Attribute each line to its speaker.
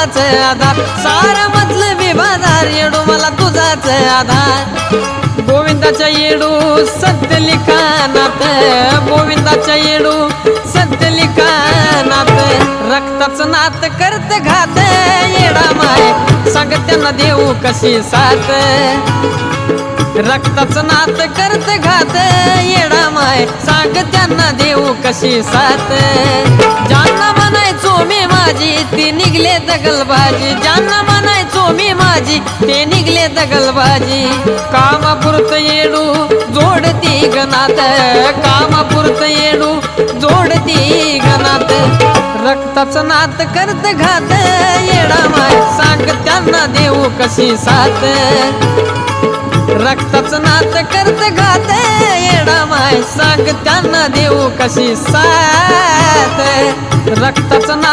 Speaker 1: तुझाच आधार, सारा मतलबी बाजार येडू मला तुझाच आधार. गोविंदाच्या येडू सत्य लिखाणात, गोविंदाच्या येडू सत्य लिखाणात, रक्ताचं नात करत घात येडा माय, सांग त्यांना देऊ कशी साथ. रक्ताचं नात करत घात येडा माय, सांग त्यांना देऊ कशी साथ. ज्यांना म्हणायचो मी माझी ती निघले दगलबाजी, ज्यांना म्हणायचो मी माझी ते निघले दगलबाजी. कामापुरत येडू जोडती गणात, कामापुरत येडू जोडती गणात, रक्ताचं नात करत घात येडा माय, सांग त्यांना देऊ कशी साथ. रक्ताचं नात करत घात येडा माय, सांग त्यांना देऊ कशी साथ. रक्ताचं नात